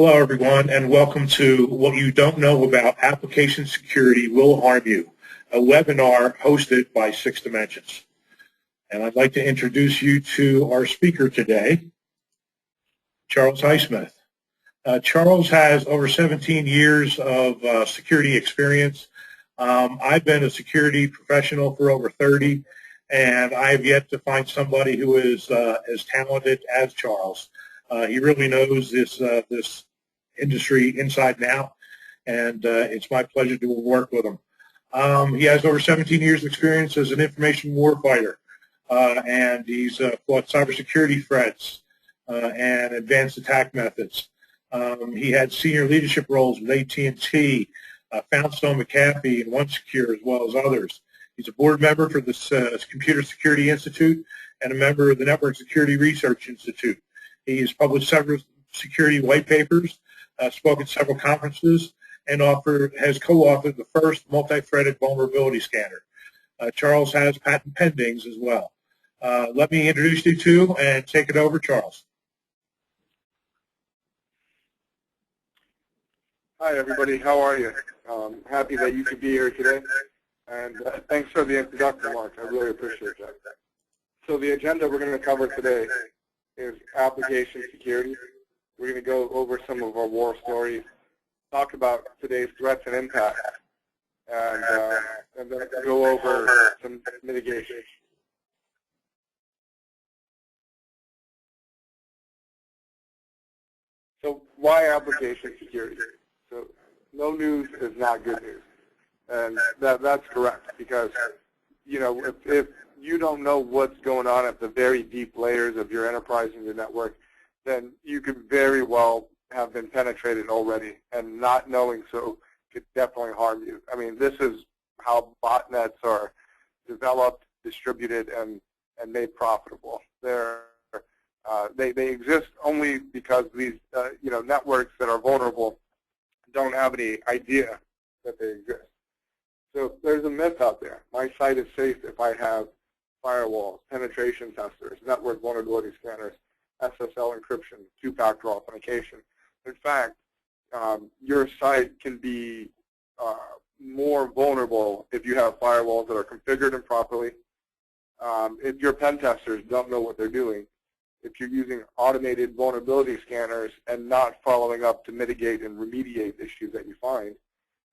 Hello, everyone, and welcome to What You Don't Know About Application Security Will Harm You, a webinar hosted by Six Dimensions. And I'd like to introduce you to our speaker today, Charles Highsmith. Charles has over 17 years of security experience. I've been a security professional for over 30, and I have yet to find somebody who is as talented as Charles. He really knows this industry inside and out, and it's my pleasure to work with him. He has over 17 years of experience as an information warfighter, and he's fought cybersecurity threats and advanced attack methods. He had senior leadership roles with AT&T, Foundstone McAfee, and OneSecure, as well as others. He's a board member for the Computer Security Institute and a member of the Network Security Research Institute. He has published several security white papers, spoken at several conferences, and has co-authored the first multi-threaded vulnerability scanner. Charles has patent pendings as well. Let me introduce you to and take it over, Charles. Hi, everybody. How are you? Happy that you could be here today. And thanks for the introduction, Mark. I really appreciate that. So the agenda we're going to cover today is application security. We're going to go over some of our war stories, talk about today's threats and impacts, and then go over some mitigation. So why application security? So no news is not good news, and that's correct, because if you don't know what's going on at the very deep layers of your enterprise and your network, then you could very well have been penetrated already, and not knowing so could definitely harm you. I mean, this is how botnets are developed, distributed, and made profitable. They exist only because these networks that are vulnerable don't have any idea that they exist. So there's a myth out there. My site is safe if I have firewalls, penetration testers, network vulnerability scanners, SSL encryption, two-factor authentication. In fact, your site can be more vulnerable if you have firewalls that are configured improperly, if your pen testers don't know what they're doing, if you're using automated vulnerability scanners and not following up to mitigate and remediate issues that you find.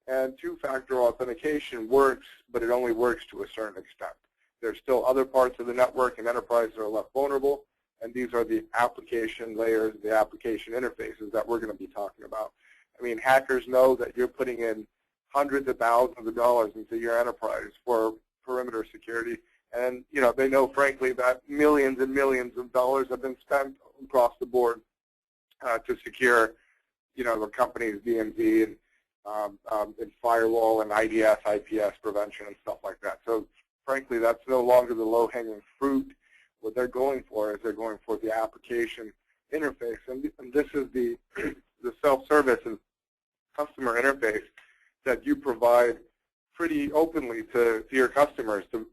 And two-factor authentication works, but it only works to a certain extent. There's still other parts of the network and enterprise that are left vulnerable, and these are the application layers, the application interfaces that we're going to be talking about. I mean, hackers know that you're putting in hundreds of thousands of dollars into your enterprise for perimeter security, and they know, frankly, that millions and millions of dollars have been spent across the board to secure, the company's DMZ and firewall and IDS, IPS prevention and stuff like that. So, frankly, that's no longer the low-hanging fruit. What they're going for is they're going for the application interface, and this is the self-service and customer interface that you provide pretty openly to your customers to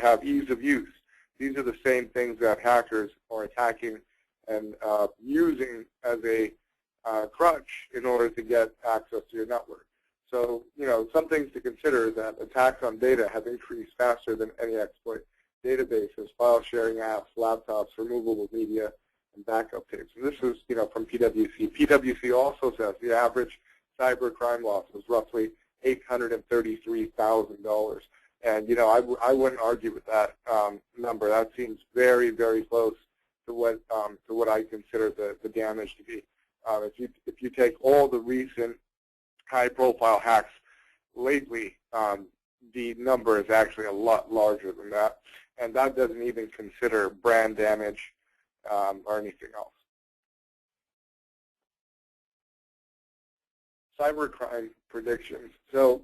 have ease of use. These are the same things that hackers are attacking and using as a crutch in order to get access to your network. So, some things to consider is that attacks on data have increased faster than any exploit. Databases, file sharing apps, laptops, removable media, and backup tapes. And this is, from PwC. PwC also says the average cybercrime loss was roughly $833,000. And, I wouldn't argue with that number. That seems very, very close to what I consider the damage to be. If you take all the recent high-profile hacks lately, the number is actually a lot larger than that, and that doesn't even consider brand damage or anything else. Cybercrime predictions. So,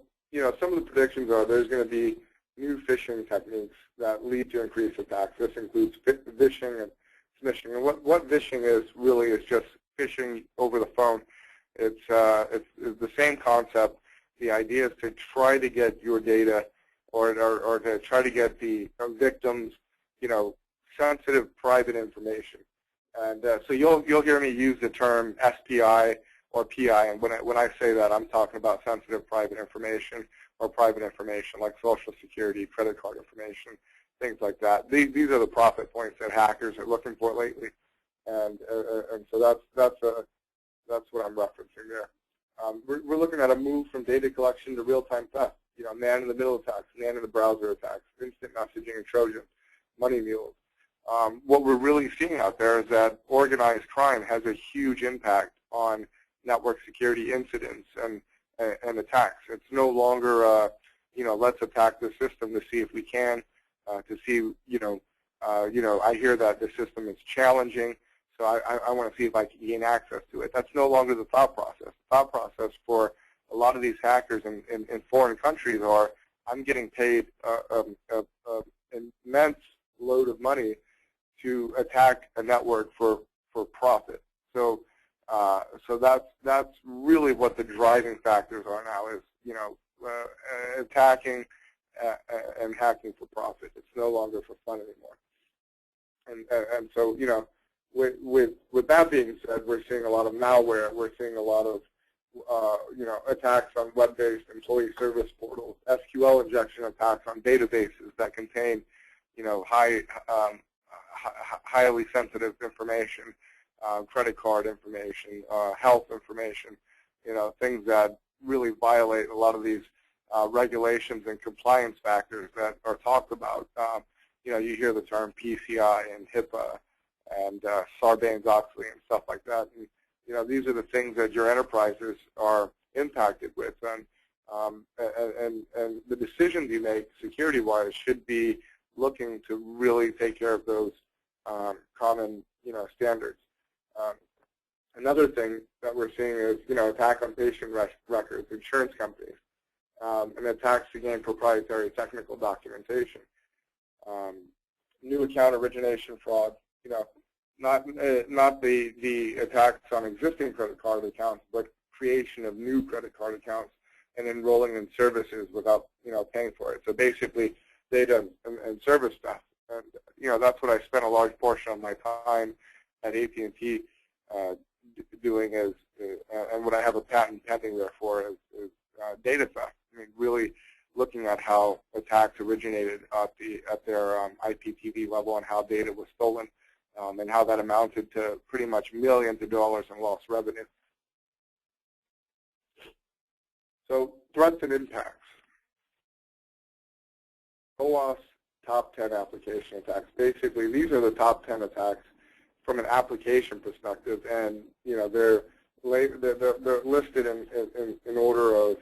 some of the predictions are there's going to be new phishing techniques that lead to increased attacks. This includes vishing and smishing. And what vishing is really is just phishing over the phone. It's the same concept. The idea is to try to get your data or to try to get the victim's, sensitive private information. And so you'll hear me use the term SPI or PI, and when I say that, I'm talking about sensitive private information or private information like Social Security, credit card information, things like that. These are the profit points that hackers are looking for lately, and so that's what I'm referencing there. We're looking at a move from data collection to real-time theft. You know, man-in-the-middle attacks, man-in-the-browser attacks, instant messaging and Trojan, money mules. What we're really seeing out there is that organized crime has a huge impact on network security incidents and attacks. It's no longer, you know, let's attack the system to see if we can, to see, I hear that the system is challenging, so I want to see if I can gain access to it. That's no longer the thought process. The thought process for a lot of these hackers in foreign countries are, I'm getting paid an immense load of money to attack a network for profit. So that's really what the driving factors are now, is, you know, attacking and hacking for profit. It's no longer for fun anymore. And so, you know, with that being said, we're seeing a lot of malware. We're seeing a lot of you know, attacks on web-based employee service portals, SQL injection attacks on databases that contain, you know, highly sensitive information, credit card information, health information, you know, things that really violate a lot of these regulations and compliance factors that are talked about. You know, you hear the term PCI and HIPAA and Sarbanes-Oxley and stuff like that. And, you know, these are the things that your enterprises are impacted with, and the decisions you make security-wise should be looking to really take care of those common, you know, standards. Another thing that we're seeing is, you know, attack on patient records, insurance companies, and attacks to gain proprietary technical documentation. New account origination fraud, you know, not the attacks on existing credit card accounts, but creation of new credit card accounts and enrolling in services without, you know, paying for it. So basically, data and service stuff. And, you know, that's what I spent a large portion of my time at AT&T doing, is, and what I have a patent pending there for is data theft. I mean, really looking at how attacks originated at their IPTV level and how data was stolen, and how that amounted to pretty much millions of dollars in lost revenue. So threats and impacts. OWASP top 10 application attacks. Basically, these are the top 10 attacks from an application perspective, and, you know, they're listed in order of,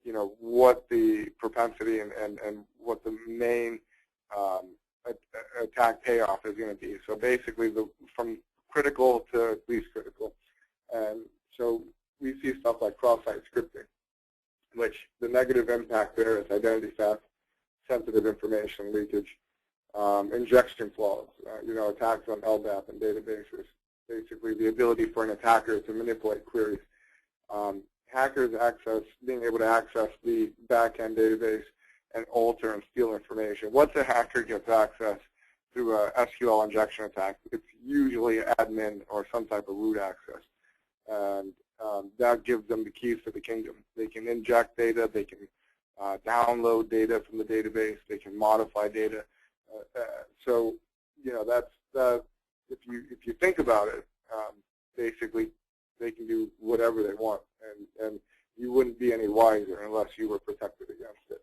you know, what the propensity and what the main attack payoff is going to be. So basically, from critical to least critical. And so we see stuff like cross-site scripting, which the negative impact there is identity theft, sensitive information leakage, injection flaws, you know, attacks on LDAP and databases. Basically, the ability for an attacker to manipulate queries. Hackers being able to access the back-end database and alter and steal information. Once a hacker gets access through a SQL injection attack, it's usually admin or some type of root access. And that gives them the keys to the kingdom. They can inject data, they can download data from the database, they can modify data. So, you know, that's if you think about it, basically they can do whatever they want, and you wouldn't be any wiser unless you were protected against it.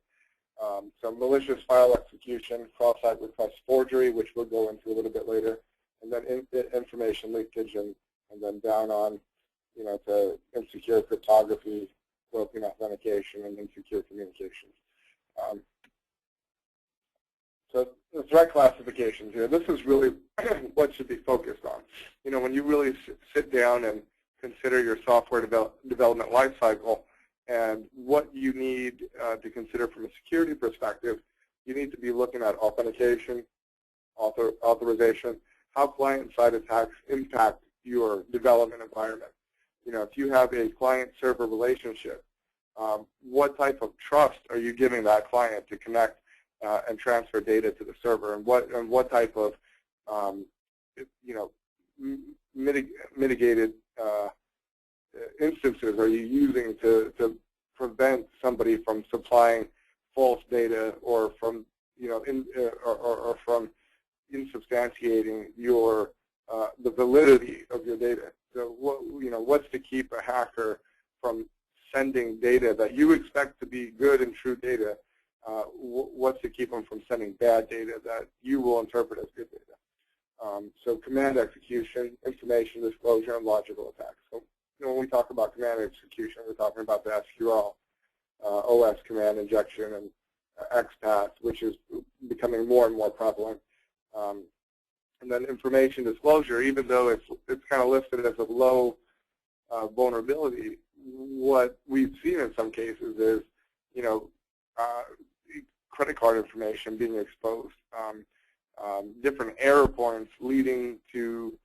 So malicious file execution, cross-site request forgery, which we'll go into a little bit later, and then information leakage, and then down on, you know, to insecure cryptography, broken authentication, and insecure communications. So the threat classifications here, this is really what should be focused on. You know, when you really sit down and consider your software development lifecycle and what you need to consider from a security perspective, you need to be looking at authentication, authorization, how client-side attacks impact your development environment. You know, if you have a client-server relationship, what type of trust are you giving that client to connect and transfer data to the server, and what type of you know, mitigated instances are you using to prevent somebody from supplying false data or from or from insubstantiating your the validity of your data? So what's to keep a hacker from sending data that you expect to be good and true data? What's to keep them from sending bad data that you will interpret as good data? So command execution, information disclosure, and logical attacks. So when we talk about command execution, we're talking about the SQL, OS command injection, and XPath, which is becoming more and more prevalent. And then information disclosure, even though it's kind of listed as a low vulnerability, what we've seen in some cases is, credit card information being exposed, different error points leading to,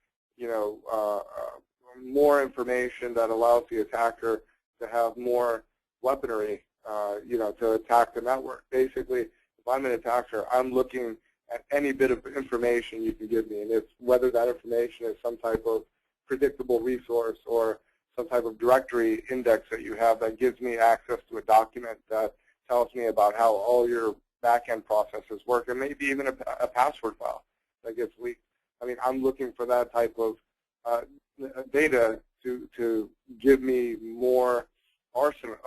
more information that allows the attacker to have more weaponry, to attack the network. Basically, if I'm an attacker, I'm looking at any bit of information you can give me, and it's whether that information is some type of predictable resource or some type of directory index that you have that gives me access to a document that tells me about how all your back-end processes work, and maybe even a password file that gets leaked. I mean, I'm looking for that type of data to give me more arsenal,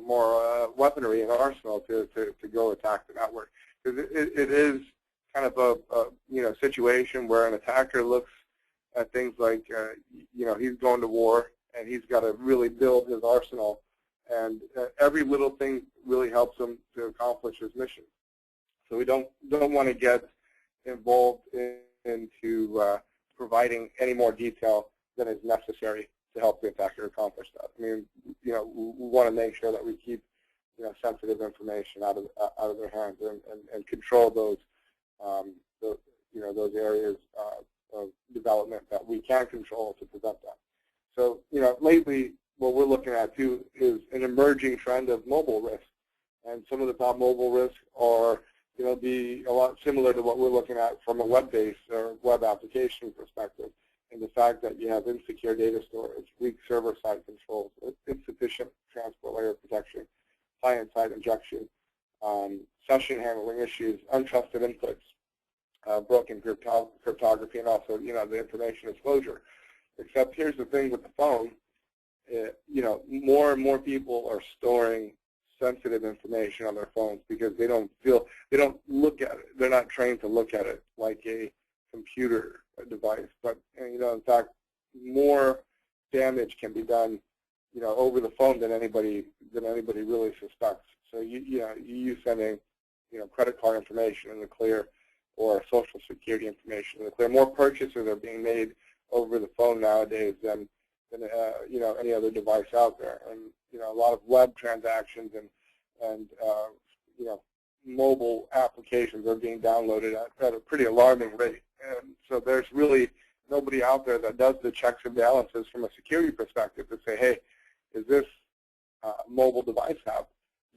more weaponry and arsenal to go attack the network. Because it is kind of a situation where an attacker looks at things like he's going to war and he's got to really build his arsenal, and every little thing really helps him to accomplish his mission. So we don't want to get involved into providing any more detail than is necessary to help the attacker accomplish that. I mean, we want to make sure that we keep sensitive information out of their hands and control those those areas of development that we can control to prevent that. So lately what we're looking at too is an emerging trend of mobile risk, and some of the top mobile risks are be a lot similar to what we're looking at from a web-based or web application perspective, and the fact that you have insecure data storage, weak server-side controls, insufficient transport layer protection, client-side injection, session handling issues, untrusted inputs, broken cryptography, and also the information disclosure. Except here's the thing with the phone, more and more people are storing sensitive information on their phones because they don't look at it. They're not trained to look at it like a computer device. But in fact, more damage can be done over the phone than anybody really suspects. So you sending credit card information in the clear or social security information in the clear. More purchases are being made over the phone nowadays than any other device out there, and a lot of web transactions and mobile applications are being downloaded at a pretty alarming rate. And so there's really nobody out there that does the checks and balances from a security perspective to say, hey, is this mobile device app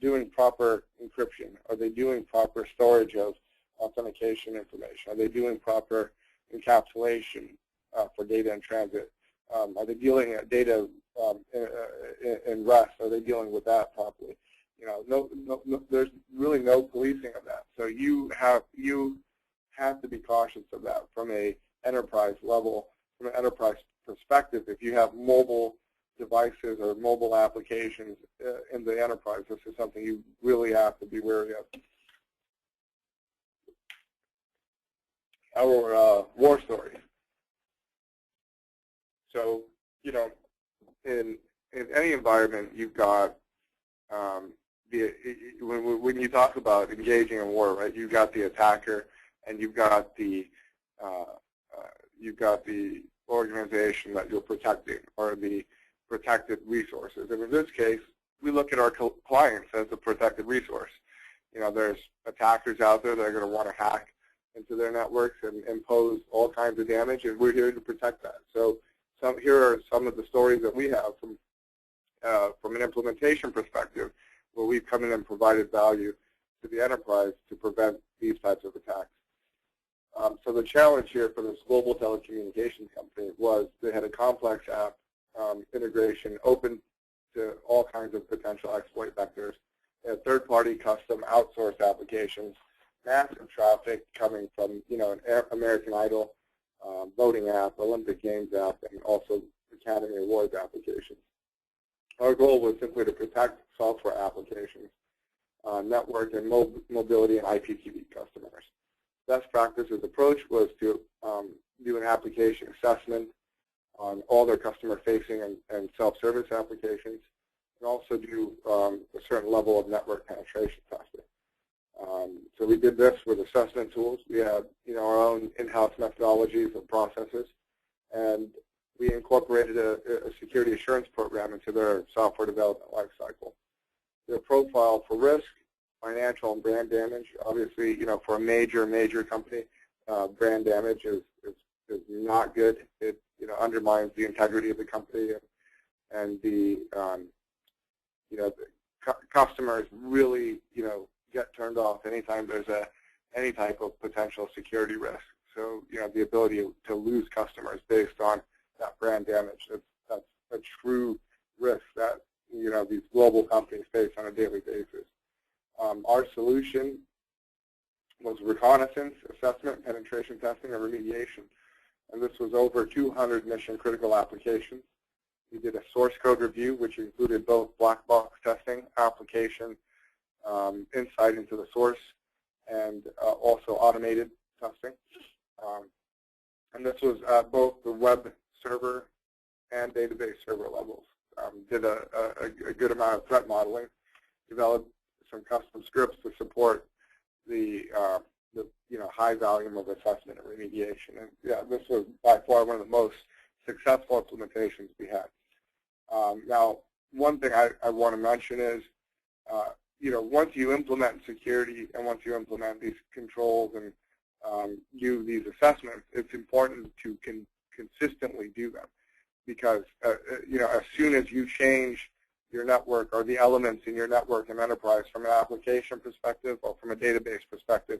doing proper encryption? Are they doing proper storage of authentication information? Are they doing proper encapsulation for data in transit? Are they dealing with data in rest? Are they dealing with that properly? There's really no policing of that. So you have to be cautious of that from a enterprise level, from an enterprise perspective. If you have mobile devices or mobile applications in the enterprise, this is something you really have to be wary of. Our war story. So, in any environment, you've got when you talk about engaging in war, right? You've got the attacker, and you've got the organization that you're protecting, or the protected resources. And in this case, we look at our clients as a protected resource. There's attackers out there that are going to want to hack into their networks and impose all kinds of damage, and we're here to protect that. So here are some of the stories that we have from an implementation perspective, where we've come in and provided value to the enterprise to prevent these types of attacks. So the challenge here for this global telecommunications company was they had a complex app integration open to all kinds of potential exploit vectors. They had third-party custom outsourced applications, massive traffic coming from, an American Idol voting app, Olympic Games app, and also Academy Awards applications. Our goal was simply to protect software applications, network and mobility and IPTV customers. Best practices approach was to do an application assessment on all their customer-facing and self-service applications, and also do a certain level of network penetration testing. So we did this with assessment tools. We had, our own in-house methodologies and processes, and we incorporated a security assurance program into their software development lifecycle. Their profile for risk, financial and brand damage. Obviously, for a major company, brand damage is not good. It undermines the integrity of the company, and the the customers really get turned off anytime there's any type of potential security risk. So the ability to lose customers based on that brand damage, that's a true risk that these global companies face on a daily basis. Our solution was reconnaissance, assessment, penetration testing, and remediation. And this was over 200 mission-critical applications. We did a source code review, which included both black box testing, application insight into the source, and also automated testing. And this was at both the web server and database server levels. Did a good amount of threat modeling, developed some custom scripts to support the high volume of assessment and remediation. And yeah, this was by far one of the most successful implementations we had. Now, one thing I want to mention is, once you implement security and once you implement these controls and do these assessments, it's important to consistently do them, because as soon as you change your network or the elements in your network and enterprise from an application perspective or from a database perspective,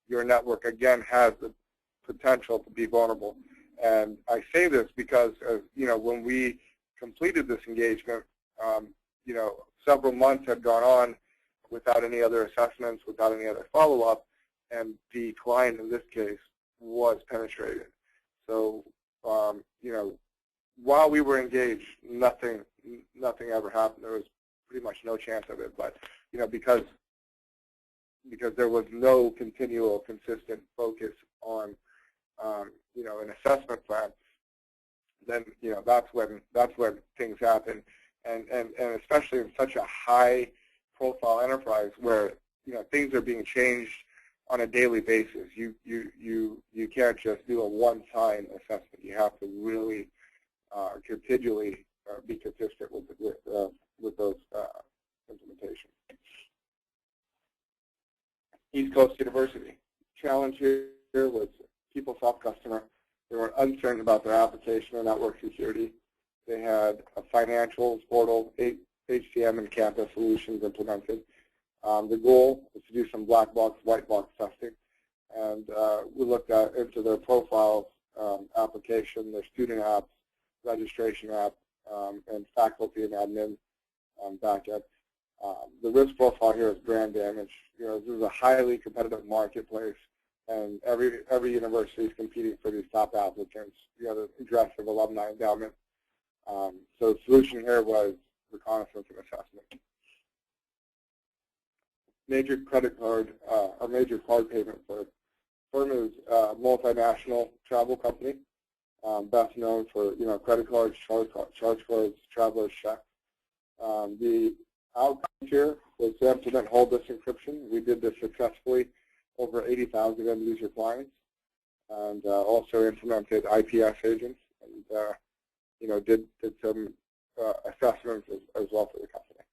your network again has the potential to be vulnerable. And I say this because when we completed this engagement, several months had gone on without any other assessments, without any other follow-up, and the client in this case was penetrated. So while we were engaged, nothing ever happened. There was pretty much no chance of it. But because there was no continual, consistent focus on an assessment plan, then that's when things happen, and especially in such a high-profile enterprise where things are being changed on a daily basis. You can't just do a one-time assessment. You have to really continually be consistent with those implementations. East Coast University. Challenge here was PeopleSoft customer. They were uncertain about their application and network security. They had a financials portal, HCM and campus solutions implemented. The goal was to do some black box, white box testing, and we looked into their profiles, application, their student apps, registration app, and faculty and admin backend. The risk profile here is brand damage. This is a highly competitive marketplace, and every university is competing for these top applicants. The aggressive alumni endowment. So the solution here was reconnaissance and assessment. Major credit card, or major card payment firm is a multinational travel company, best known for credit cards, charge cards, traveler's checks. The outcome here was to implement whole disk encryption. We did this successfully over 80,000 end user clients, and also implemented IPS agents, and did some assessments as well for the company.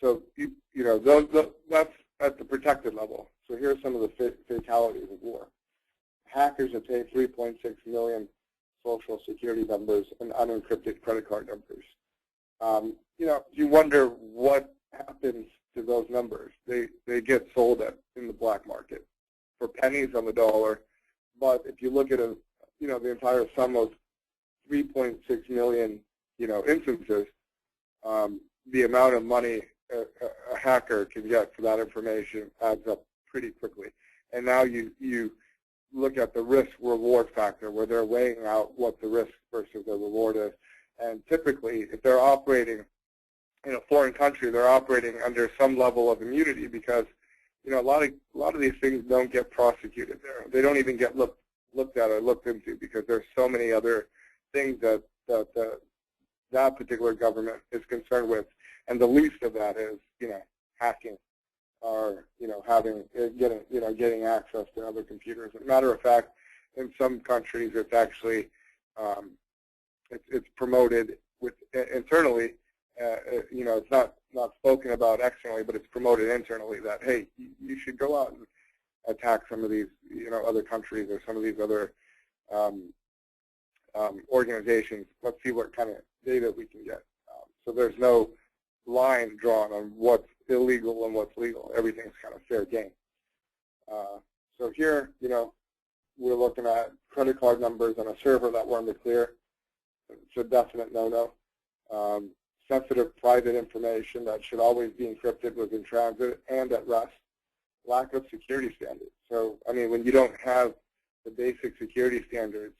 So that's at the protected level. So here's some of the fatalities of war. Hackers obtained 3.6 million social security numbers and unencrypted credit card numbers. You wonder what happens to those numbers. They get sold in the black market for pennies on the dollar. But if you look at the entire sum of 3.6 million, instances, the amount of money a hacker can get for that information adds up pretty quickly. And now you look at the risk-reward factor, where they're weighing out what the risk versus the reward is. And typically, if they're operating in a foreign country, they're operating under some level of immunity because, a lot of these things don't get prosecuted there. They don't even get looked at or looked into because there's so many other things that particular government is concerned with, and the least of that is, hacking or getting access to other computers. As a matter of fact, in some countries, it's actually it's promoted internally. It's not spoken about externally, but it's promoted internally that, hey, you should go out and attack some of these other countries or some of these other organizations. Let's see what kind of data we can get. So there's no line drawn on what's illegal and what's legal. Everything's kind of fair game. So here, we're looking at credit card numbers on a server that were in the clear. It's a definite no-no. Sensitive private information that should always be encrypted was in transit and at rest. Lack of security standards. So, when you don't have the basic security standards,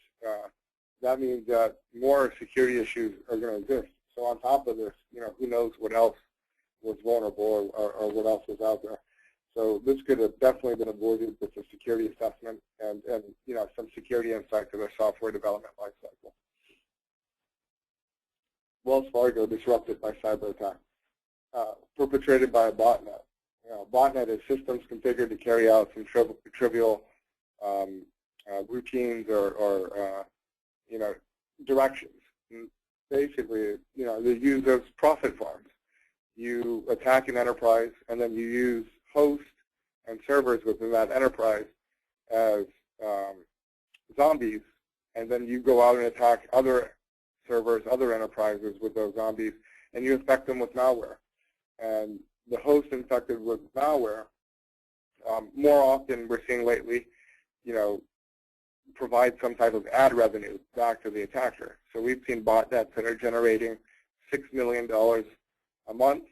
that means that more security issues are going to exist. So on top of this, who knows what else was vulnerable or what else was out there. So this could have definitely been avoided with a security assessment and some security insight to their software development lifecycle. Wells Fargo disrupted by cyber attack, perpetrated by a botnet. Botnet is systems configured to carry out some trivial routines or directions. And basically, they use those profit farms. You attack an enterprise, and then you use hosts and servers within that enterprise as zombies, and then you go out and attack other servers, other enterprises with those zombies, and you infect them with malware. And the host infected with malware, more often we're seeing lately, provide some type of ad revenue back to the attacker. So we've seen botnets that are generating $6 million a month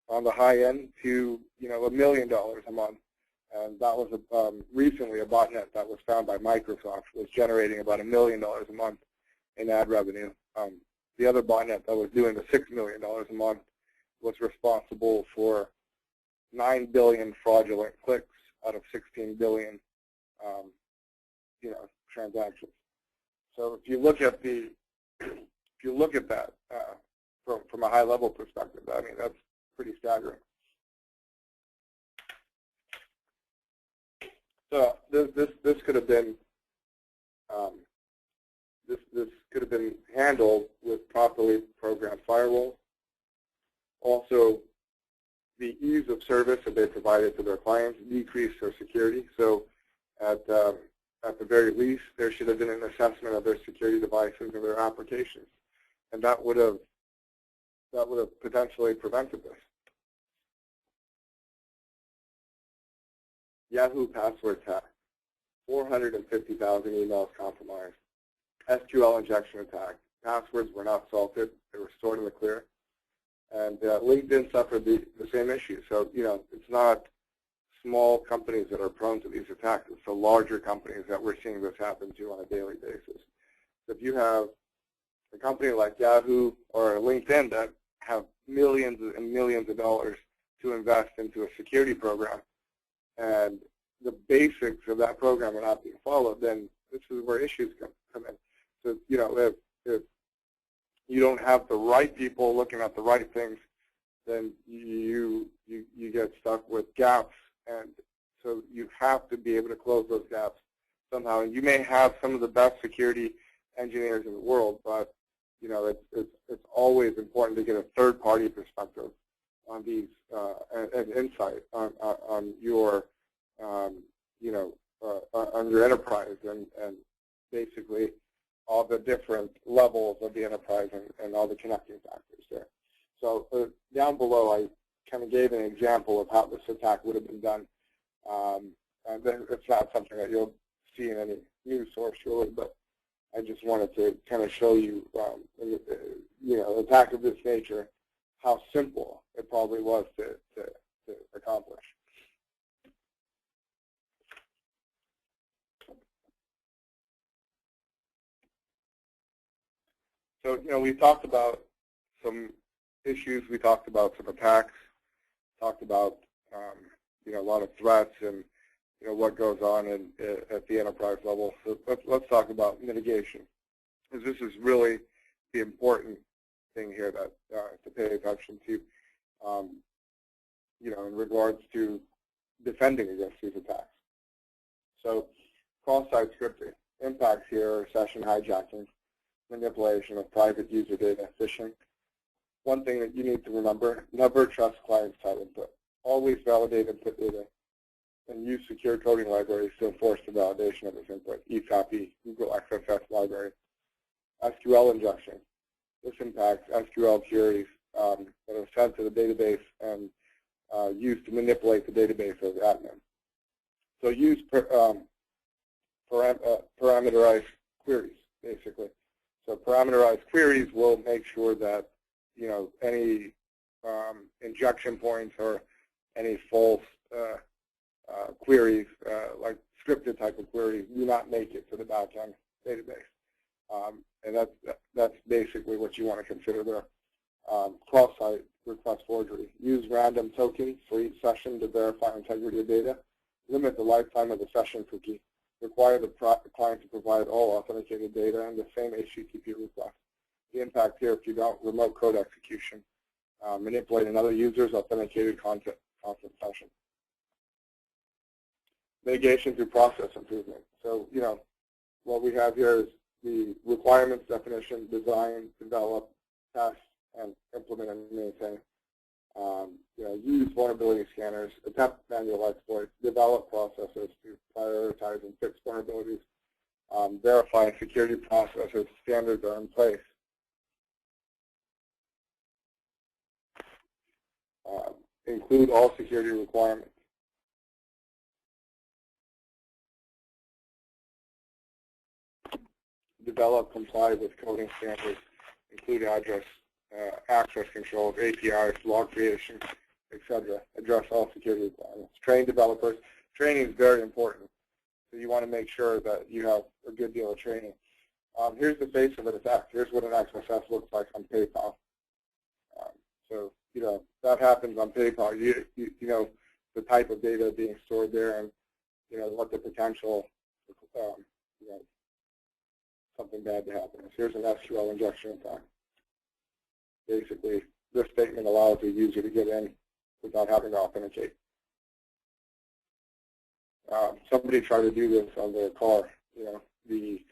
on the high end to $1 million a month. And that was recently a botnet that was found by Microsoft was generating about $1 million a month in ad revenue. The other botnet that was doing the $6 million a month was responsible for 9 billion fraudulent clicks out of 16 billion transactions. So if you look at that from a high level perspective, that's pretty staggering. So this could have been this could have been handled with properly programmed firewalls. Also, the ease of service that they provided to their clients decreased their security. So at the very least, there should have been an assessment of their security devices and their applications, and that would have potentially prevented this. Yahoo password attack, 450,000 emails compromised. SQL injection attack, passwords were not salted, they were stored in the clear. And LinkedIn suffered the same issue. So, it's not small companies that are prone to these attacks. It's the larger companies that we're seeing this happen to on a daily basis. So if you have a company like Yahoo or LinkedIn that have millions and millions of dollars to invest into a security program, and the basics of that program are not being followed, then this is where issues come in. So, if you don't have the right people looking at the right things, then you get stuck with gaps. And so you have to be able to close those gaps somehow. And you may have some of the best security engineers in the world, but it's always important to get a third-party perspective on these and insight on your on your enterprise and basically all the different levels of the enterprise and all the connecting factors there. So down below, I kind of gave an example of how this attack would have been done. And it's not something that you'll see in any news source really, but I just wanted to kind of show you, you know, an attack of this nature, how simple it probably was to accomplish. So, you know, we talked about some issues, we talked about some attacks, talked about, you know, a lot of threats and, you know, what goes on at the enterprise level. So let's talk about mitigation, because this is really the important thing here that to pay attention to, you know, in regards to defending against these attacks. So cross-site scripting. Impacts here are session hijacking, manipulation of private user data, phishing. One thing that you need to remember, never trust client-side input. Always validate input data and use secure coding libraries to enforce the validation of this input. eCopy, Google XFS library. SQL injection. This impacts SQL queries that are sent to the database and used to manipulate the database of the admin. So use parameterized queries, basically. So parameterized queries will make sure that, you know, any injection points or any false queries, like scripted type of queries, do not make it to the backend database. And that's basically what you want to consider there. Cross-site request forgery. Use random tokens for each session to verify integrity of data. Limit the lifetime of the session cookie. Require the client to provide all authenticated data and the same HTTP request. The impact here, if you don't, remote code execution. Manipulate another user's authenticated content session. Mitigation through process improvement. So, you know, what we have here is the requirements definition, design, develop, test, and implement and maintain. You know, use vulnerability scanners, attempt manual exploits, develop processes to prioritize and fix vulnerabilities, verify security processes, standards are in place. Include all security requirements. Develop, comply with coding standards, include address, access controls, APIs, log creation, etc. Address all security requirements. Train developers. Training is very important. So you want to make sure that you have a good deal of training. Here's the face of an attack. Here's what an XSS looks like on PayPal. So, you know, that happens on PayPal. You know, the type of data being stored there and, you know, what the potential, you know, something bad to happen. Here's an SQL injection attack. Basically, this statement allows the user to get in without having to authenticate. Somebody tried to do this on their car. You know, the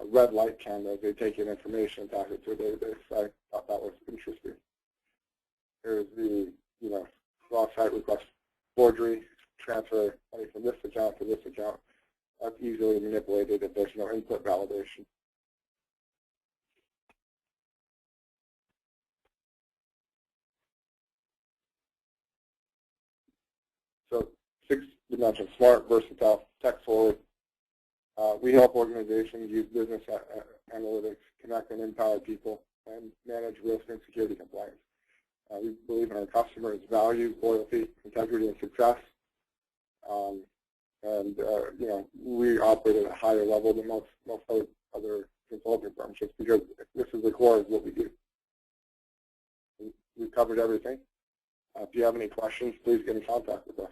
red light cameras, they take in information and pass it to a database. I thought that was interesting. Here's the, you know, cross-site request forgery, transfer money from this account to this account. That's easily manipulated if there's no input validation. So 6 dimensions: smart, versatile, tech forward. We help organizations use business analytics, connect and empower people, and manage risk and security compliance. We believe in our customers' values, loyalty, integrity, and success. You know, we operate at a higher level than most other consulting firms, just because this is the core of what we do. We've covered everything. If you have any questions, please get in contact with us.